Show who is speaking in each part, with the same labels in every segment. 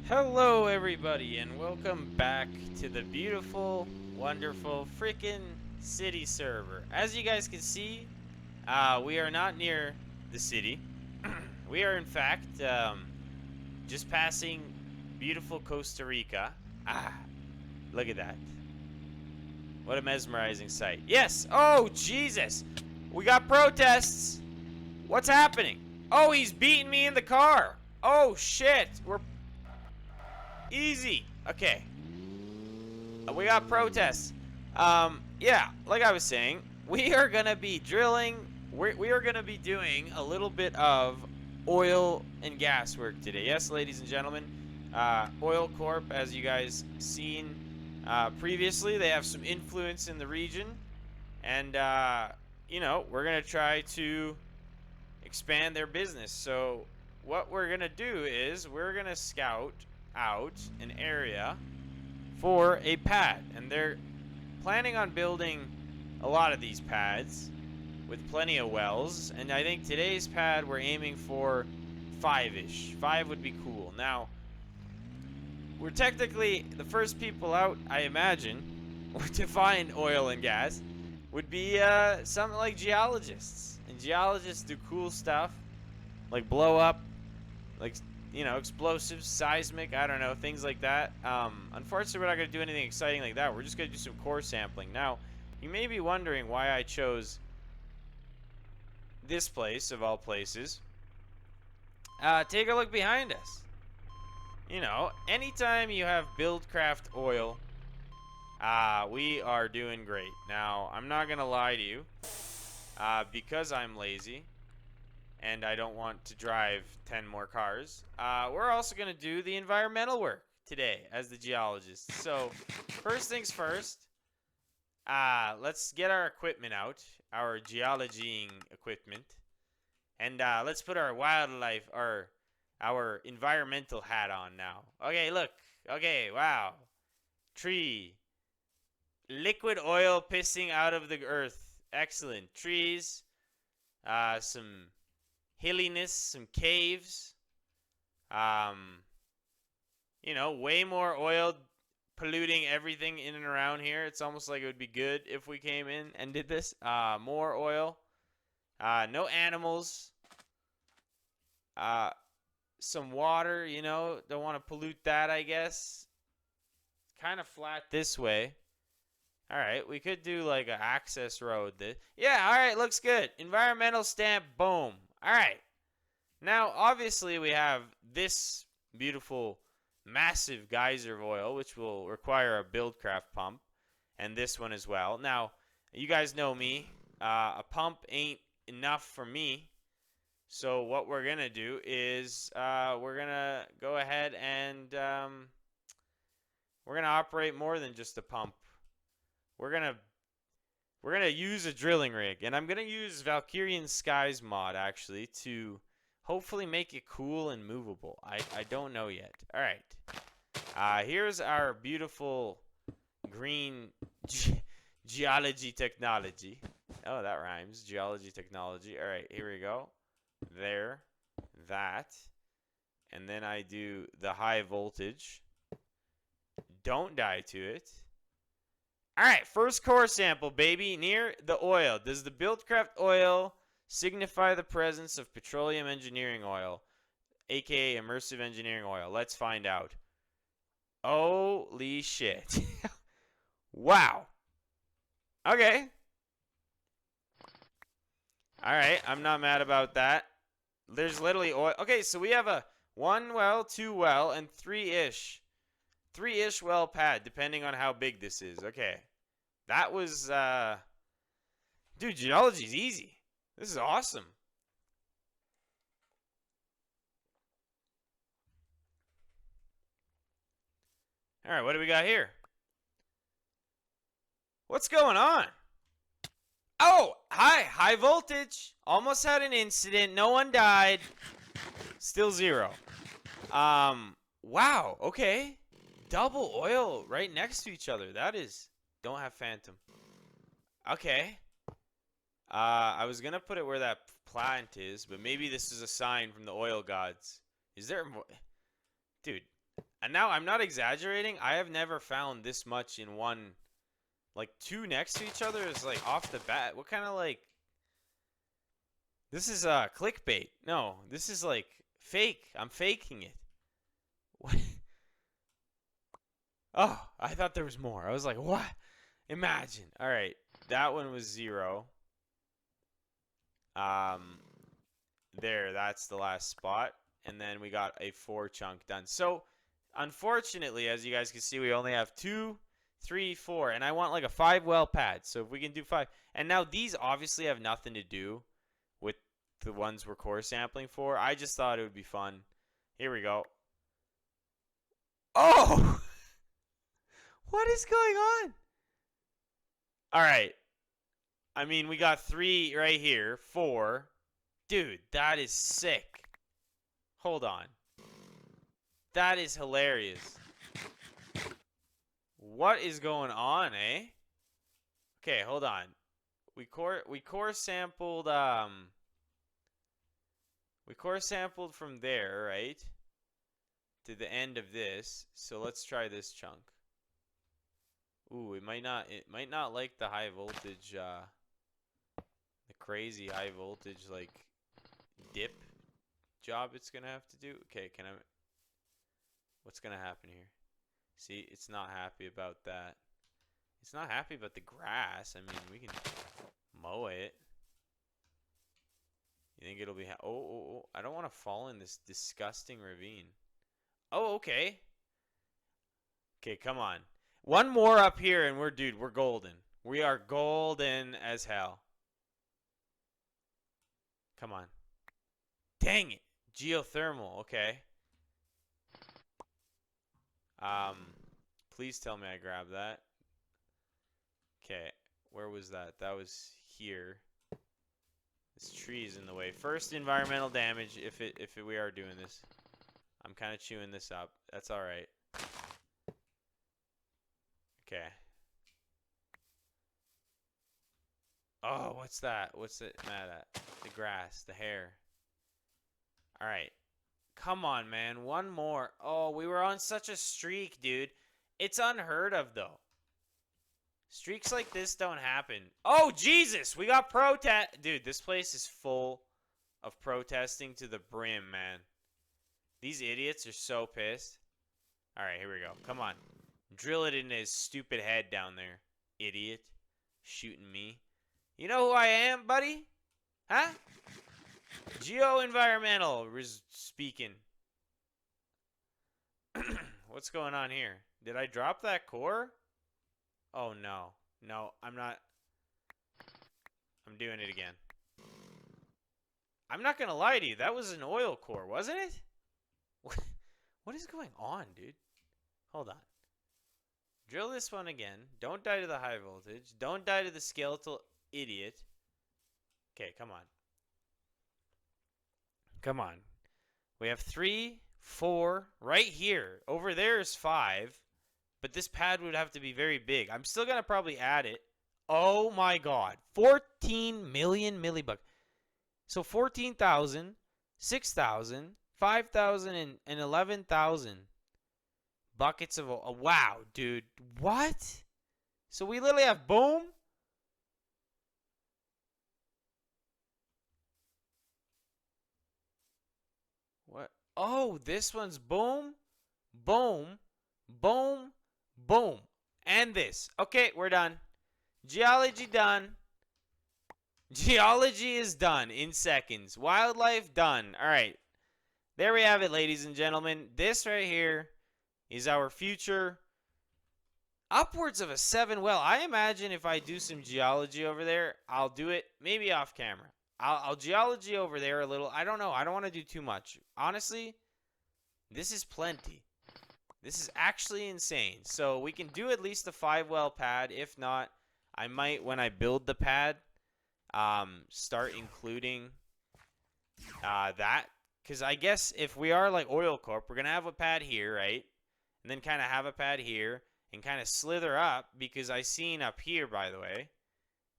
Speaker 1: Hello, everybody, and welcome back to the beautiful, wonderful, freaking city server. As you guys can see, we are not near the city. We are, in fact, just passing beautiful Costa Rica. Ah, look at that. What a mesmerizing sight. Yes! Oh, Jesus! We got protests! What's happening? Oh, he's beating me in the car! Oh, shit! We're easy! Okay. We got protests. Yeah, like I was saying, we are gonna be drilling. We are gonna be doing a little bit of oil and gas work today. Yes, ladies and gentlemen. OilCorp, as you guys seen previously, they have some influence in the region, and we're gonna try to expand their business. So what we're gonna do is we're gonna scout out an area for a pad, and they're planning on building a lot of these pads with plenty of wells. And I think today's pad we're aiming for 5-ish. 5 would be cool. Now, we're technically the first people out, I imagine, to find oil and gas would be something like geologists. And geologists do cool stuff like blow up, like explosives, seismic, I don't know, things like that. Unfortunately, we're not going to do anything exciting like that. We're just going to do some core sampling. Now, you may be wondering why I chose this place, of all places. Take a look behind us. Anytime you have Buildcraft oil, we are doing great. Now, I'm not going to lie to you, because I'm lazy and I don't want to drive 10 more cars. We're also going to do the environmental work today as the geologists. So, first things first, let's get our equipment out, our geologying equipment, and let's put our wildlife, our environmental hat on now. Okay, look. Okay, wow. Tree. Liquid oil pissing out of the earth. Excellent. Trees. Some hilliness, some caves. Way more oil polluting everything in and around here. It's almost like it would be good if we came in and did this. More oil. No animals. Some water, don't want to pollute that, I guess. Kind of flat this way. All right, we could do like an access road. Yeah, all right, looks good. Environmental stamp, boom. All right. Now, obviously, we have this beautiful, massive geyser of oil, which will require a Buildcraft pump, and this one as well. Now, you guys know me. A pump ain't enough for me. So what we're going to do is we're going to go ahead and we're going to operate more than just a pump. We're going to use a drilling rig, and I'm going to use Valkyrian Skies mod actually to hopefully make it cool and movable. I don't know yet. All right. Here's our beautiful green geology technology. Oh, that rhymes. Geology technology. All right, here we go. There, that, and then I do the high voltage. Don't die to it. All right, first core sample, baby, near the oil. Does the Buildcraft oil signify the presence of petroleum engineering oil, aka immersive engineering oil? Let's find out. Holy shit. Wow. Okay. All right, I'm not mad about that. There's literally oil. Okay, so we have a 1 well, 2 well, and 3-ish. 3-ish well pad, depending on how big this is. Okay. That was, dude, geology's easy. This is awesome. All right, what do we got here? What's going on? Oh, hi, high voltage. Almost had an incident. No one died. Still 0. Wow, okay. Double oil right next to each other. That is, don't have phantom. Okay. I was gonna put it where that plant is, but maybe this is a sign from the oil gods. Is there more? Dude, And now I'm not exaggerating. I have never found this much in one, like two next to each other is like off the bat. What kind of like, this is clickbait. No, this is like fake. I'm faking it. What? Oh, I thought there was more. I was like, what? Imagine. All right. That one was 0. There, that's the last spot. And then we got a 4 chunk done. So, unfortunately, as you guys can see, we only have 2, 3, 4. And I want like a 5 well pad. So if we can do 5. And now these obviously have nothing to do with the ones we're core sampling for. I just thought it would be fun. Here we go. Oh! What is going on? All right. I mean, we got 3 right here. 4. Dude, that is sick. Hold on. That is hilarious. What is going on, eh? Okay, hold on. We core sampled from there, right? To the end of this. So let's try this chunk. Ooh, it might not like the high voltage the crazy high voltage like dip job it's gonna have to do. Okay, what's gonna happen here? See, it's not happy about that. It's not happy about the grass. I mean, we can mow it. You think it'll be oh, I don't want to fall in this disgusting ravine. Oh, okay. Okay, come on. One more up here and we're golden. We are golden as hell. Come on. Dang it. Geothermal, okay. Please tell me I grabbed that. Okay, where was that? That was here. This tree is in the way. First environmental damage if we are doing this. I'm kind of chewing this up. That's all right. Okay. Oh, what's that? What's it mad at? The grass, the hair. All right. Come on, man. One more. Oh, we were on such a streak, dude. It's unheard of, though. Streaks like this don't happen. Oh, Jesus. We got protest. Dude, this place is full of protesting to the brim, man. These idiots are so pissed. All right, here we go. Come on. Drill it in his stupid head down there. Idiot. Shooting me. You know who I am, buddy? Huh? Geo-environmental speaking. What's going on here? Did I drop that core? Oh, no. No, I'm not. I'm doing it again. I'm not going to lie to you. That was an oil core, wasn't it? What is going on, dude? Hold on. Drill this one again. Don't die to the high voltage. Don't die to the skeletal idiot. Okay, come on. Come on. We have 3, 4 right here. Over there is 5. But this pad would have to be very big. I'm still going to probably add it. Oh my god. 14 million millibucks. So 14,000, 6,000, 5,000, and 11,000 buckets of oil. Wow, dude. What? So we literally have boom. What? Oh, this one's boom, boom, boom, boom. And this. Okay, we're done. Geology done. Geology is done in seconds. Wildlife done. All right. There we have it, ladies and gentlemen. This right here is our future. Upwards of a 7 well. I imagine if I do some geology over there, I'll do it maybe off camera. I'll geology over there a little. I don't know. I don't want to do too much. Honestly, this is plenty. This is actually insane. So we can do at least the 5 well pad. If not, I might, when I build the pad, start including that. Because I guess if we are like OilCorp, we're going to have a pad here, right? And then kind of have a pad here and kind of slither up. Because I seen up here, by the way,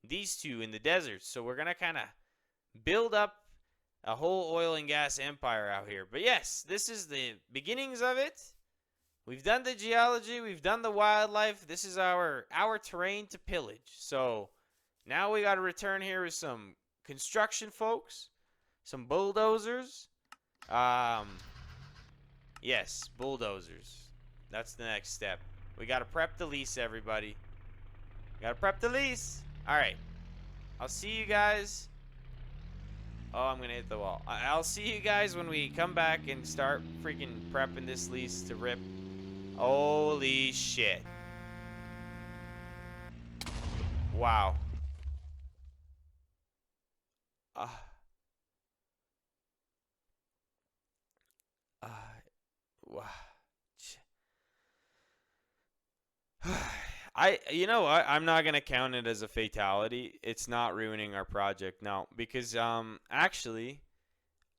Speaker 1: these two in the desert. So we're going to kind of build up a whole oil and gas empire out here. But yes, this is the beginnings of it. We've done the geology, we've done the wildlife. This is our terrain to pillage. So now we got to return here with some construction folks, some bulldozers. Yes, bulldozers. That's the next step. We got to prep the lease, everybody. Got to prep the lease. All right. I'll see you guys. Oh, I'm going to hit the wall. I'll see you guys when we come back and start freaking prepping this lease to rip. Holy shit. Wow. Uh, uh, wow. You know what? I'm not gonna count it as a fatality. It's not ruining our project, no, because actually,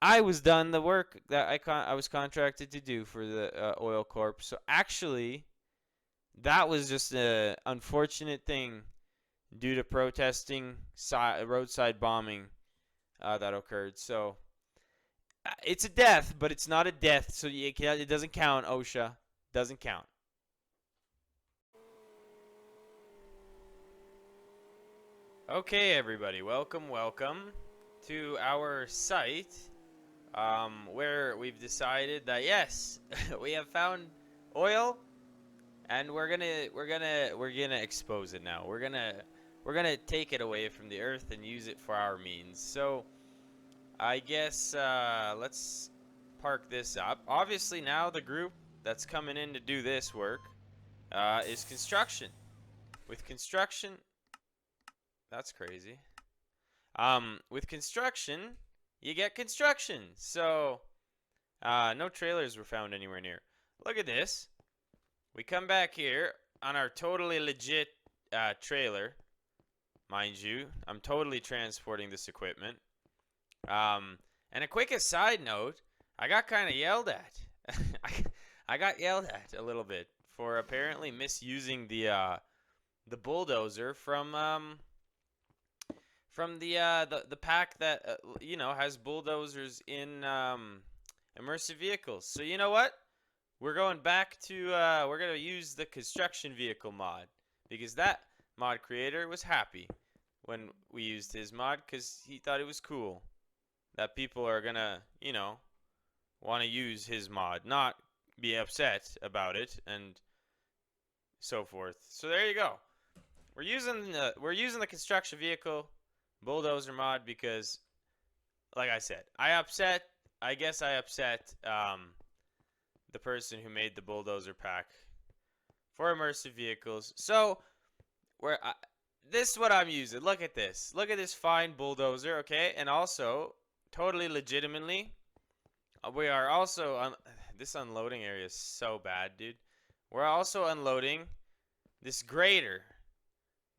Speaker 1: I was done the work that I was contracted to do for the OilCorp. So actually, that was just an unfortunate thing due to protesting, roadside bombing that occurred. So it's a death, but it's not a death, so it doesn't count. OSHA doesn't count. Okay, everybody, welcome to our site, where we've decided that yes, we have found oil, and we're gonna expose it now. We're gonna take it away from the earth and use it for our means. So, I guess let's park this up. Obviously, now the group that's coming in to do this work is construction. With construction. That's crazy. With construction, you get construction. So, no trailers were found anywhere near. Look at this. We come back here on our totally legit trailer. Mind you, I'm totally transporting this equipment. And a quick aside note, I got kind of yelled at. I got yelled at a little bit for apparently misusing the bulldozer from the pack that has bulldozers in immersive vehicles. So you know what? We're going back to we're gonna use the construction vehicle mod, because that mod creator was happy when we used his mod because he thought it was cool that people are gonna want to use his mod, not be upset about it and so forth. So there you go. We're using the construction vehicle bulldozer mod because, like I said, I guess I upset the person who made the bulldozer pack for immersive vehicles. So this is what I'm using. Look at this. Look at this fine bulldozer, okay? And also, totally legitimately, we are also this unloading area is so bad, dude. We're also unloading this grader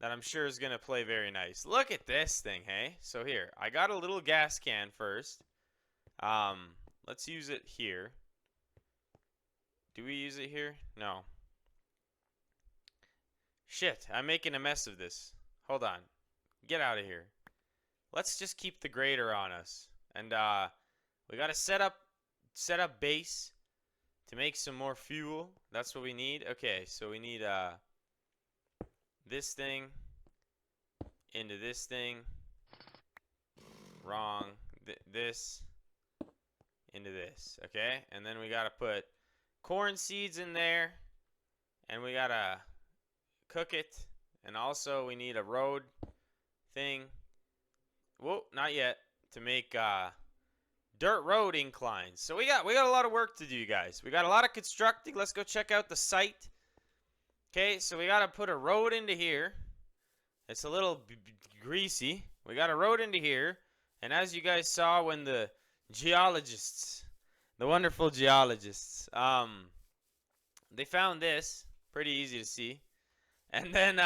Speaker 1: that I'm sure is going to play very nice. Look at this thing, hey? So here, I got a little gas can first. Let's use it here. Do we use it here? No. Shit, I'm making a mess of this. Hold on. Get out of here. Let's just keep the grader on us. And we got to set up base to make some more fuel. That's what we need. Okay, so we need this thing into this thing. Wrong. This into this. Okay, and then we gotta put corn seeds in there, and we gotta cook it. And also we need a road thing. Whoa, not yet. To make dirt road inclines. So we got a lot of work to do, you guys. We got a lot of constructing. Let's go check out the site. Okay, so we got to put a road into here. It's a little greasy. We got a road into here. And as you guys saw when the geologists, the wonderful geologists, they found this. Pretty easy to see. And then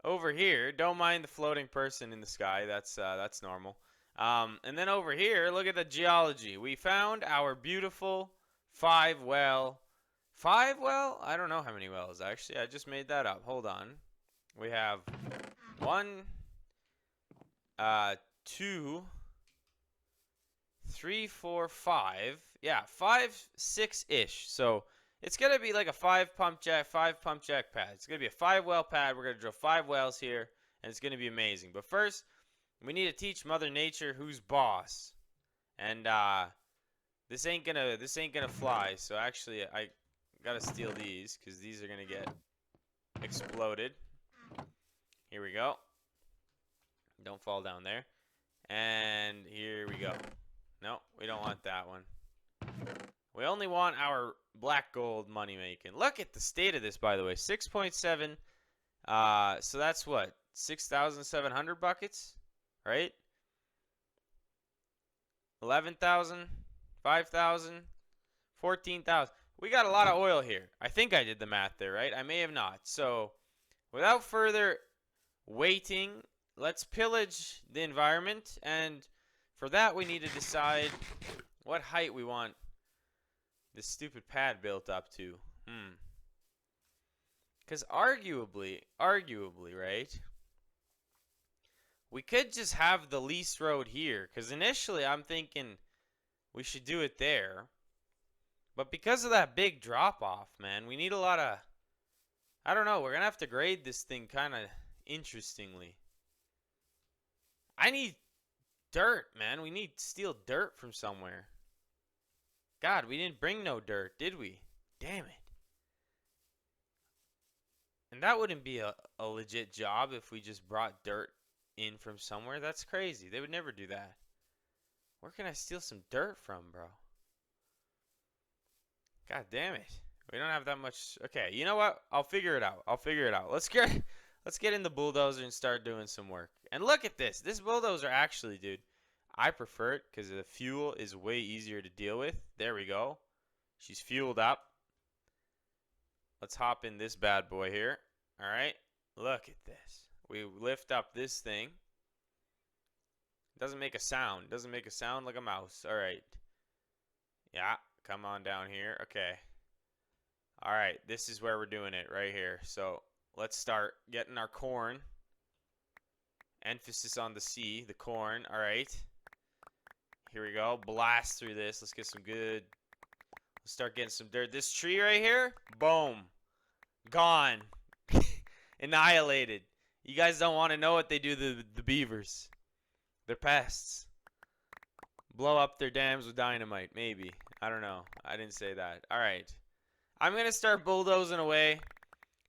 Speaker 1: over here, don't mind the floating person in the sky. That's normal. And then over here, look at the geology. We found our beautiful 5-well. 5-well? I don't know how many wells, actually. I just made that up. Hold on. We have 1, 2, 3, 4, 5. Yeah, 5, 6-ish. So It's going to be like a 5 pump jack pad. It's going to be a 5-well pad. We're going to drill 5 wells here, and it's going to be amazing. But first, we need to teach Mother Nature who's boss. And this ain't gonna fly. So actually, I gotta steal these because these are gonna get exploded. Here we go. Don't fall down there. And here we go. No, we don't want that one. We only want our black gold money making. Look at the state of this, by the way. 6.7. So that's what? 6,700 buckets, right? 11,000, 5,000, 14,000. We got a lot of oil here. I think I did the math there, right? I may have not. So, without further waiting, let's pillage the environment. And for that, we need to decide what height we want this stupid pad built up to. Because arguably, right? We could just have the lease road here, because initially I'm thinking we should do it there. But because of that big drop-off, man, we need a lot of... I don't know, we're going to have to grade this thing kind of interestingly. I need dirt, man. We need steel dirt from somewhere. God, we didn't bring no dirt, did we? Damn it. And that wouldn't be a legit job if we just brought dirt in from somewhere. That's crazy. They would never do that. Where can I steal some dirt from, bro? God damn it. We don't have that much. Okay, you know what? I'll figure it out. Let's get in the bulldozer and start doing some work. And look at this. This bulldozer actually, dude, I prefer it because the fuel is way easier to deal with. There we go. She's fueled up. Let's hop in this bad boy here. All right. Look at this. We lift up this thing. Doesn't make a sound. Doesn't make a sound like a mouse. All right. Yeah. Come on down here. Okay. All right. This is where we're doing it right here. So let's start getting our corn. Emphasis on the C, the corn. All right. Here we go. Blast through this. Let's get some good. Let's start getting some dirt. This tree right here. Boom. Gone. Annihilated. You guys don't want to know what they do to the beavers. They're pests. Blow up their dams with dynamite, maybe. I don't know. I didn't say that. All right. I'm going to start bulldozing away,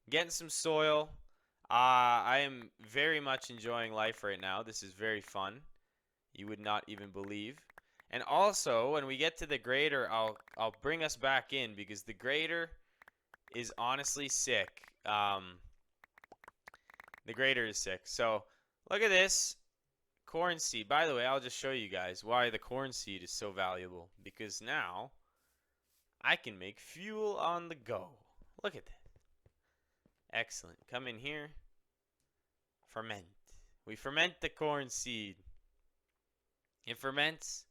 Speaker 1: getting some soil. I am very much enjoying life right now. This is very fun. You would not even believe. And also, when we get to the grader, I'll bring us back in because the grader is honestly sick. The grader is sick. So, look at this. Corn seed. By the way, I'll just show you guys why the corn seed is so valuable. Because now, I can make fuel on the go. Look at that. Excellent. Come in here. Ferment. We ferment the corn seed. It ferments.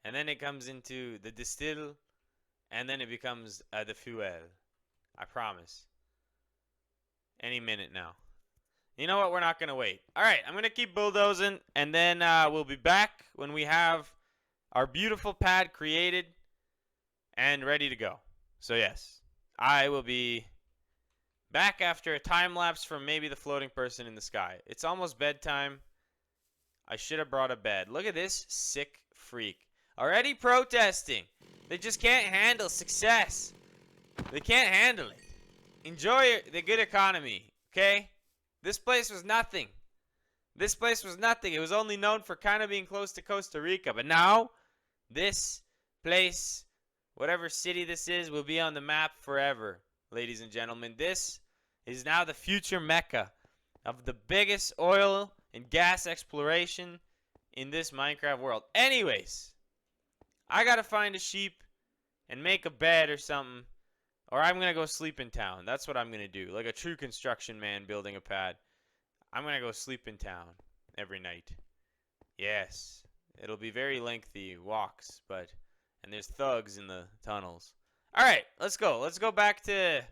Speaker 1: And then it comes into the distill. And then it becomes the fuel. I promise. Any minute now. You know what? We're not going to wait. All right. I'm going to keep bulldozing. And then we'll be back when we have our beautiful pad created and ready to go. So, yes. I will be back after a time lapse from maybe the floating person in the sky. It's almost bedtime. I should have brought a bed. Look at this sick freak. Already protesting. They just can't handle success. They can't handle it. Enjoy the good economy, okay? This place was nothing. This place was nothing. It was only known for kind of being close to Costa Rica. But now, this place, whatever city this is, will be on the map forever, ladies and gentlemen. This is now the future mecca of the biggest oil and gas exploration in this Minecraft world. Anyways, I gotta find a sheep and make a bed or something, or I'm gonna go sleep in town. That's what I'm gonna do, like a true construction man building a pad. I'm gonna go sleep in town every night. Yes, it'll be very lengthy walks, and there's thugs in the tunnels. All right, let's go. Let's go back to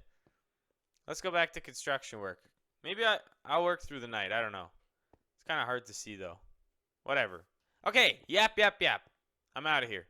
Speaker 1: construction work. Maybe I'll work through the night. I don't know. It's kind of hard to see though. Whatever. Okay, yap. I'm out of here.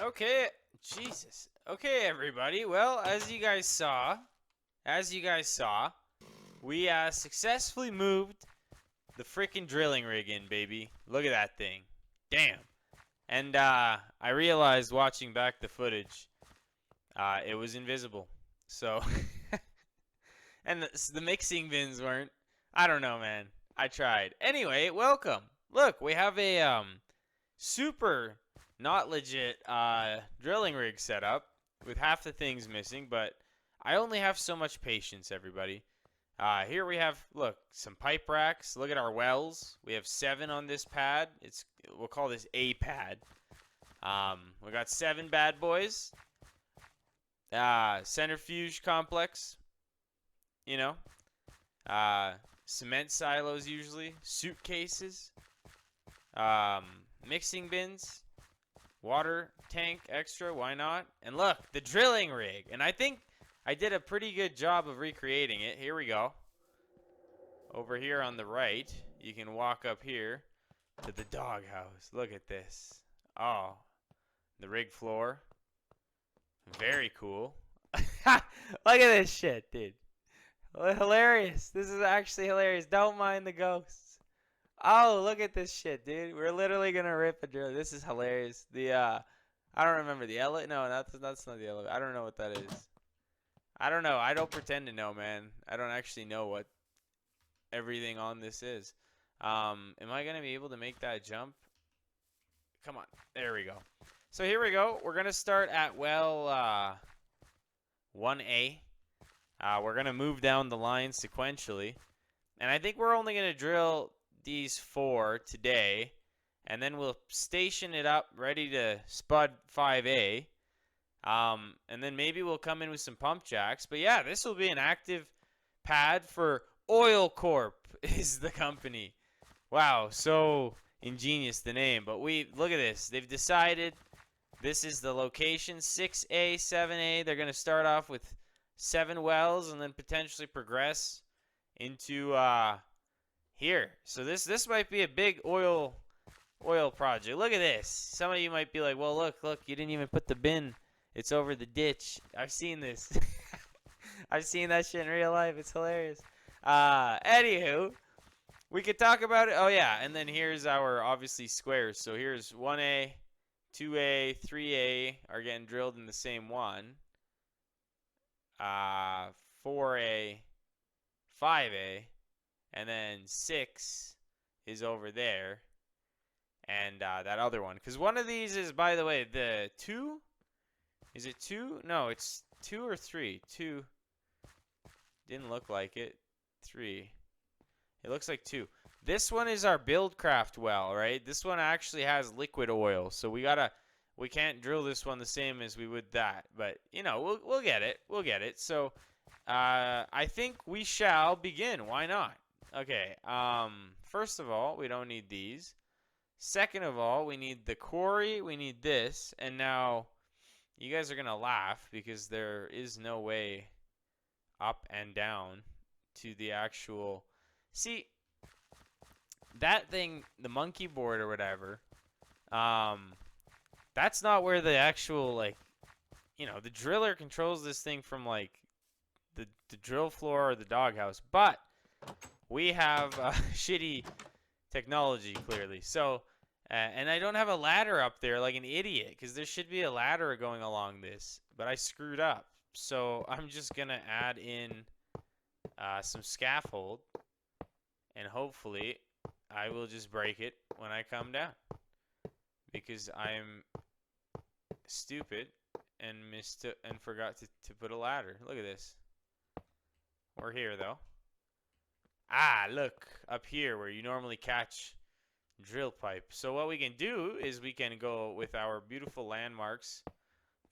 Speaker 1: Okay, Jesus. Okay, everybody. Well, as you guys saw, we successfully moved the freaking drilling rig in, baby. Look at that thing. Damn. And I realized watching back the footage, it was invisible. So, and the mixing bins weren't. I don't know, man. I tried. Anyway, welcome. Look, we have a super not legit drilling rig set up with half the things missing, but I only have so much patience, everybody. Here we have, look, some pipe racks. Look at our wells. We have 7 on this pad. We'll call this A pad. We got 7 bad boys. Centrifuge complex. You know. Cement silos usually. Suitcases. Mixing bins. Water tank extra. Why not? And look, the drilling rig. And I think I did a pretty good job of recreating it. Here we go. Over here on the right, you can walk up here to the doghouse. Look at this. Oh, the rig floor. Very cool. Look at this shit, dude. Hilarious. This is actually hilarious. Don't mind the ghosts. Oh, look at this shit, dude. We're literally gonna rip a drill. This is hilarious. I don't remember the elevator. No, that's not the elevator. I don't know what that is. I don't know. I don't pretend to know, man. I don't actually know what everything on this is. Am I gonna be able to make that jump? Come on. There we go. So here we go. We're gonna start at well 1A. We're gonna move down the line sequentially, and I think we're only gonna drill these 4 today, and then we'll station it up ready to spud 5A. And then maybe we'll come in with some pump jacks. But yeah, this will be an active pad for OilCorp is the company. Wow, so ingenious the name. But look at this. They've decided this is the location, 6A, 7A. They're going to start off with 7 wells and then potentially progress into here. So this might be a big oil project. Look at this. Some of you might be like, well, look, you didn't even put the bin. It's over the ditch. I've seen this. I've seen that shit in real life. It's hilarious. Anywho, we could talk about it. Oh, yeah. And then here's our, obviously, squares. So here's 1A, 2A, 3A are getting drilled in the same one. 4A, 5A, and then 6 is over there. And that other one. Because one of these is, by the way, the 2. Is it 2? No, it's 2 or 3. 2. Didn't look like it. 3. It looks like 2. This one is our Buildcraft well, right? This one actually has liquid oil, so we can't drill this one the same as we would that. But you know, we'll get it. We'll get it. So I think we shall begin. Why not? Okay. First of all, we don't need these. Second of all, we need the quarry. We need this, and now. You guys are going to laugh because there is no way up and down to the actual... See, that thing, the monkey board or whatever, that's not where the actual, like, you know, the driller controls this thing from, like, the drill floor or the doghouse. But we have shitty technology, clearly. So... and I don't have a ladder up there like an idiot because there should be a ladder going along this, but I screwed up. So I'm just going to add in some scaffold, and hopefully I will just break it when I come down because I'm stupid and forgot to put a ladder. Look at this. We're here, though. Ah, look, up here where you normally catch drill pipe. So what we can do is we can go with our beautiful landmarks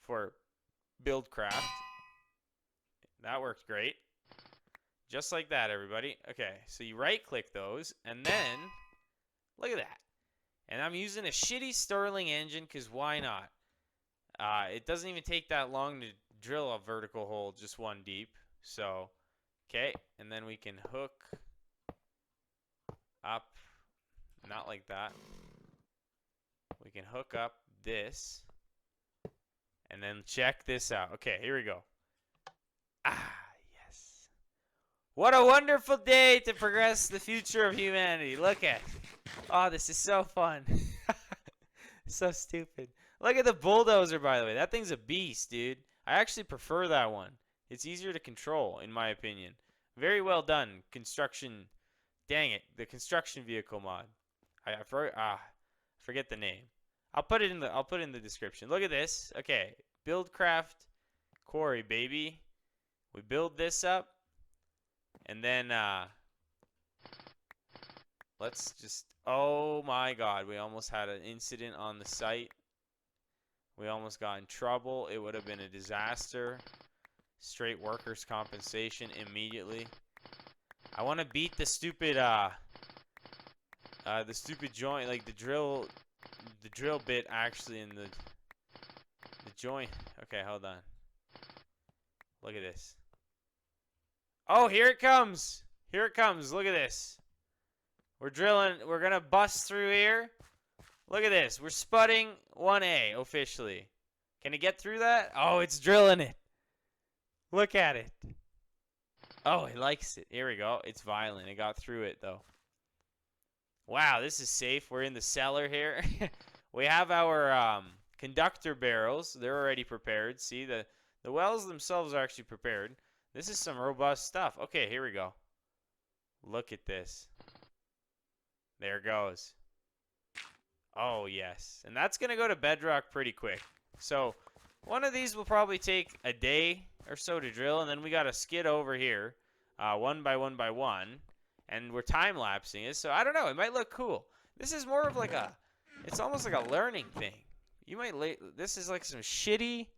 Speaker 1: for Buildcraft. That worked great. Just like that, everybody. Okay, so you right-click those, and then look at that. And I'm using a shitty Sterling engine because why not? It doesn't even take that long to drill a vertical hole just one deep. So, okay, and then we can hook up. Not like that. We can hook up this And then check this out. Okay, here we go. Ah, yes. What a wonderful day to progress the future of humanity. Look at. Oh, this is so fun. So stupid. Look at the bulldozer, by the way. That thing's a beast, dude. I actually prefer that one. It's easier to control, in my opinion. Very well done. Construction. Dang it. The construction vehicle mod. I forget the name. I'll put it in the description. Look at this. Okay. Buildcraft quarry, baby. We build this up. And then let's just, oh my god, we almost had an incident on the site. We almost got in trouble. It would have been a disaster. Straight workers' compensation immediately. I want to beat the stupid joint, like the drill bit actually in the joint. Okay, hold on. Look at this. Oh, here it comes. Here it comes. Look at this. We're drilling. We're going to bust through here. Look at this. We're spudding 1A officially. Can it get through that? Oh, it's drilling it. Look at it. Oh, it likes it. Here we go. It's violent. It got through it, though. Wow, this is safe. We're in the cellar here. We have our conductor barrels. They're already prepared. See, the wells themselves are actually prepared. This is some robust stuff. Okay, here we go. Look at this. There it goes. Oh, yes. And that's going to go to bedrock pretty quick. So, one of these will probably take a day or so to drill, and then we got to skid over here, one by one by one, and we're time-lapsing it. So, I don't know. It might look cool. This is more of like it's almost like a learning thing. You might, this is like some shitty,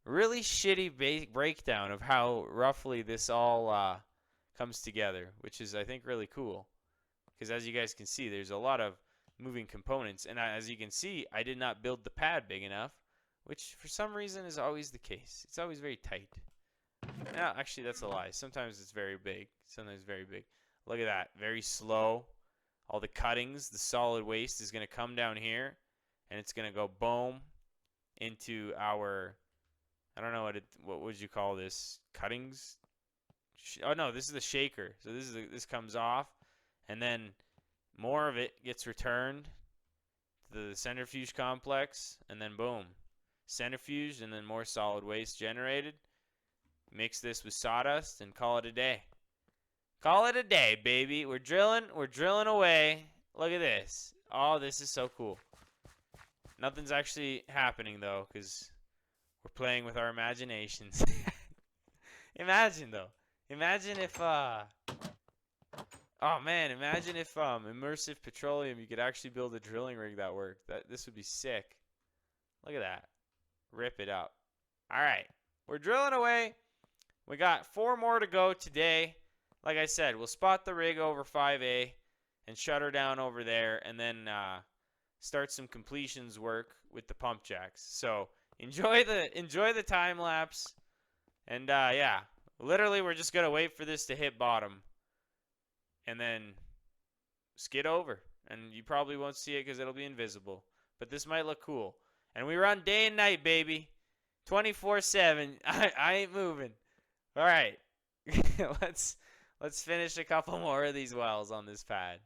Speaker 1: really shitty breakdown of how roughly this all comes together, which is, I think, really cool. Because as you guys can see, there's a lot of moving components. And as you can see, I did not build the pad big enough, which for some reason is always the case. It's always very tight. No, actually, that's a lie. Sometimes it's very big. Sometimes very big. Look at that. Very slow. All the cuttings, the solid waste is going to come down here. And it's going to go boom into our, I don't know what would you call this? Cuttings? Oh, no, this is the shaker. So this comes off. And then more of it gets returned to the centrifuge complex. And then boom. Centrifuge and then more solid waste generated. Mix this with sawdust and call it a day. Call it a day, baby. We're drilling away. Look at this. Oh, this is so cool. Nothing's actually happening, though, because we're playing with our imaginations. Imagine, though. Imagine if, oh, man, imagine if, immersive petroleum, you could actually build a drilling rig that worked. This would be sick. Look at that. Rip it up. All right. We're drilling away. We got 4 more to go today. Like I said, we'll spot the rig over 5A and shut her down over there, and then start some completions work with the pump jacks. So enjoy the time lapse, and yeah, literally we're just gonna wait for this to hit bottom, and then skid over, and you probably won't see it because it'll be invisible. But this might look cool, and we run day and night, baby, 24/7. I ain't moving. All right, let's finish a couple more of these wells on this pad.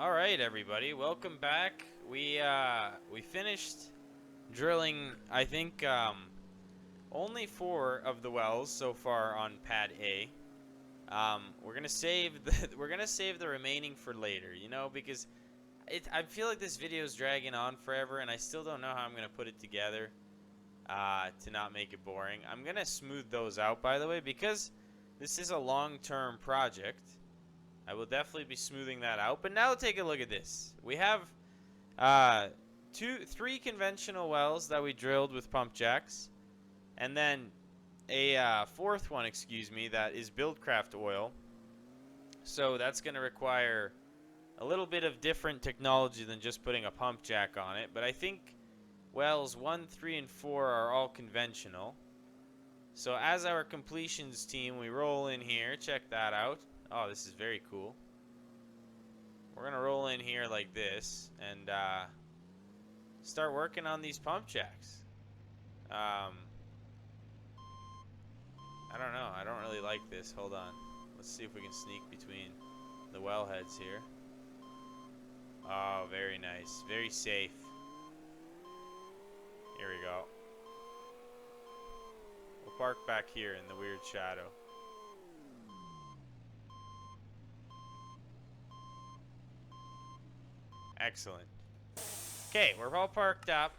Speaker 1: All right, everybody, welcome back. We finished drilling, I think, only 4 of the wells so far on pad A. We're gonna save the remaining for later, you know, because I feel like this video is dragging on forever, and I still don't know how I'm gonna put it together to not make it boring. I'm gonna smooth those out, by the way, because this is a long-term project. I will definitely be smoothing that out. But now take a look at this. We have 3 conventional wells that we drilled with pump jacks, and then a 4th one, excuse me, that is Buildcraft oil. So that's going to require a little bit of different technology than just putting a pump jack on it. But I think wells 1, 3, and 4 are all conventional. So as our completions team, we roll in here. Check that out. Oh, this is very cool. We're going to roll in here like this and start working on these pump jacks. I don't know. I don't really like this. Hold on. Let's see if we can sneak between the wellheads here. Oh, very nice. Very safe. Here we go. We'll park back here in the weird shadow. Excellent. Okay, we're all parked up.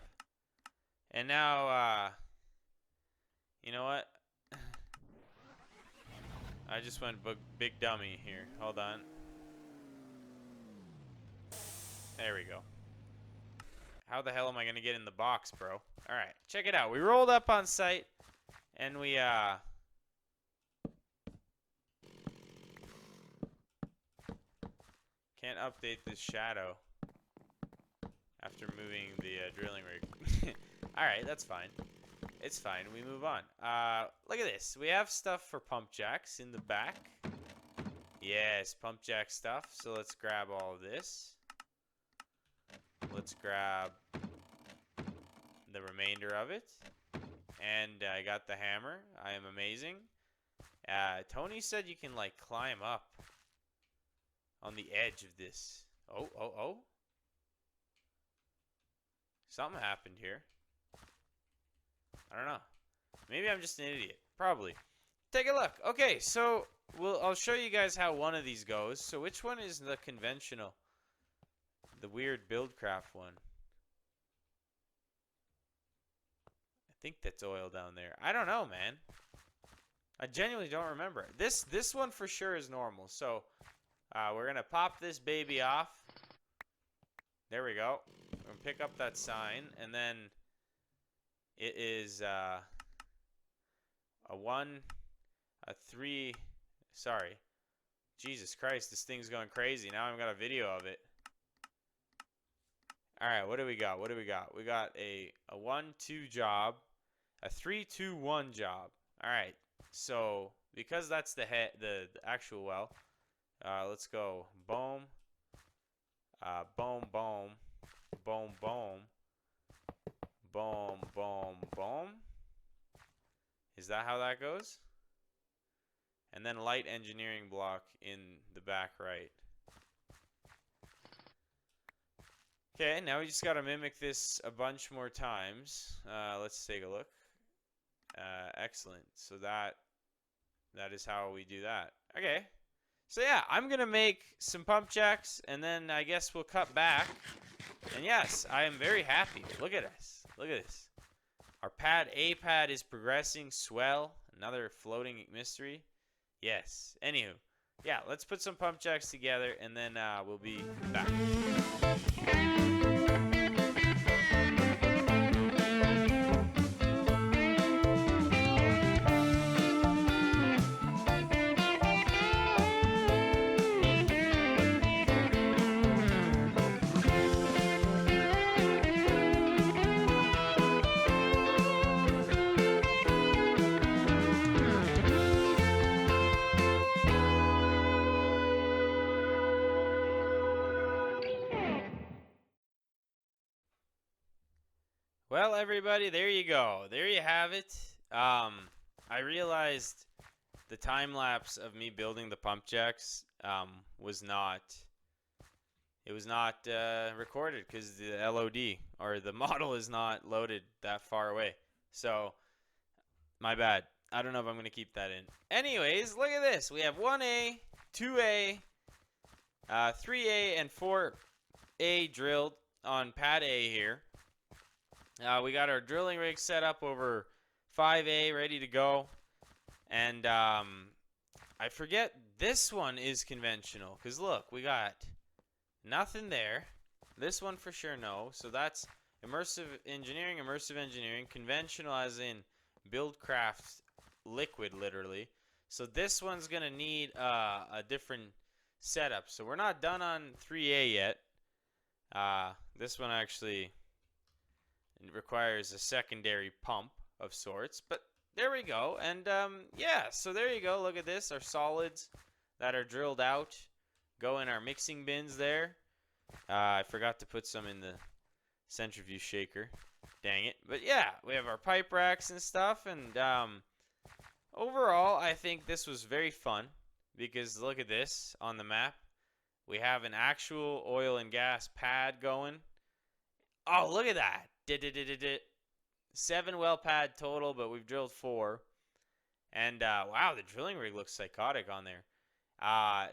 Speaker 1: And now, you know what? I just went big dummy here. Hold on. There we go. How the hell am I going to get in the box, bro? All right, check it out. We rolled up on site, and we, can't update this shadow after moving the drilling rig. All right, that's fine. It's fine. We move on. Look at this. We have stuff for pump jacks in the back. Yes, pump jack stuff. So let's grab all of this. Let's grab the remainder of it. And I got the hammer. I am amazing. Tony said you can, like, climb up on the edge of this. Oh. Something happened here. I don't know. Maybe I'm just an idiot. Probably. Take a look. Okay, so I'll show you guys how one of these goes. So which one is the conventional? The weird Buildcraft one. I think that's oil down there. I don't know, man. I genuinely don't remember. This one for sure is normal. So we're going to pop this baby off. There we go. We're going to pick up that sign. And then it is a 1, a 3. Sorry. Jesus Christ, this thing's going crazy. Now I've got a video of it. All right, what do we got? We got a 1-2 job, a 3-2-1 job. All right. So because that's the actual well, let's go boom, boom, boom, boom, boom, boom, boom, boom. Is that how that goes? And then light engineering block in the back right. Okay, now we just got to mimic this a bunch more times. Let's take a look. Excellent. So that is how we do that. Okay. So yeah, I'm going to make some pump jacks, and then I guess we'll cut back. And yes, I am very happy. Look at this. Look at this. Our A pad is progressing. Swell. Another floating mystery. Yes. Anywho. Yeah, let's put some pump jacks together, and then we'll be back. Well, everybody, there you go. There you have it. I realized the time lapse of me building the pump jacks was not it was not recorded because the LOD or the model is not loaded that far away. So, my bad. I don't know if I'm going to keep that in. Anyways, look at this. We have 1A, 2A, 3A, and 4A drilled on pad A here. We got our drilling rig set up over 5A ready to go. And I forget this one is conventional. Because look, we got nothing there. This one for sure no. So that's immersive engineering, conventional as in build craft liquid literally. So this one's going to need a different setup. So we're not done on 3A yet. This one actually requires a secondary pump of sorts. But there we go. And yeah, so there you go. Look at this. Our solids that are drilled out go in our mixing bins there. I forgot to put some in the centrifuge shaker. Dang it. But yeah, we have our pipe racks and stuff. And overall, I think this was very fun. Because look at this on the map. We have an actual oil and gas pad going. Oh, look at that. 7 well pad total, but we've drilled 4. And wow, the drilling rig looks psychotic on there.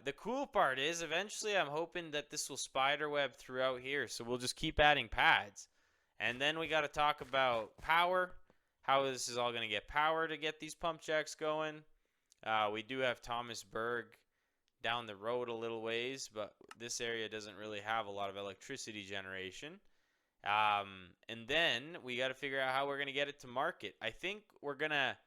Speaker 1: The cool part is eventually I'm hoping that this will spider web throughout here. So we'll just keep adding pads. And then we got to talk about power. How this is all going to get power to get these pump jacks going. We do have Thomas Berg down the road a little ways, but this area doesn't really have a lot of electricity generation. And then we got to figure out how we're going to get it to market. I think we're going to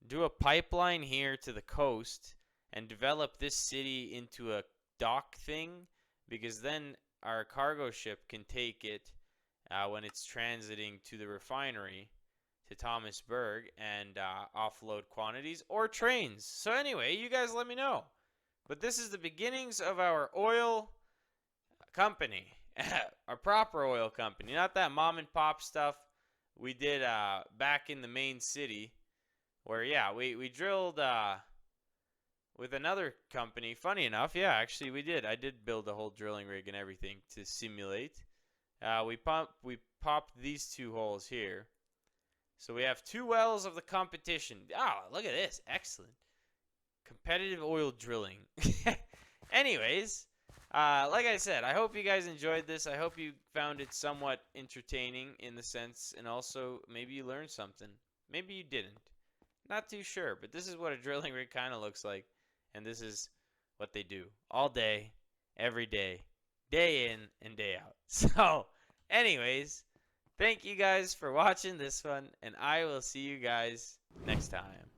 Speaker 1: do a pipeline here to the coast and develop this city into a dock thing, because then our cargo ship can take it when it's transiting to the refinery to Thomasburg and offload quantities, or trains. So anyway, you guys let me know. But this is the beginnings of our oil company. Our proper oil company. Not that mom and pop stuff we did back in the main city. Where, yeah, we drilled with another company. Funny enough, yeah, actually we did. I did build a whole drilling rig and everything to simulate. We popped these 2 holes here. So we have 2 wells of the competition. Ah, look at this. Excellent. Competitive oil drilling. Anyways, like I said, I hope you guys enjoyed this. I hope you found it somewhat entertaining in the sense, and also maybe you learned something. Maybe you didn't. Not too sure, but this is what a drilling rig kind of looks like. And this is what they do all day, every day, day in and day out. So, anyways, thank you guys for watching this one, and I will see you guys next time.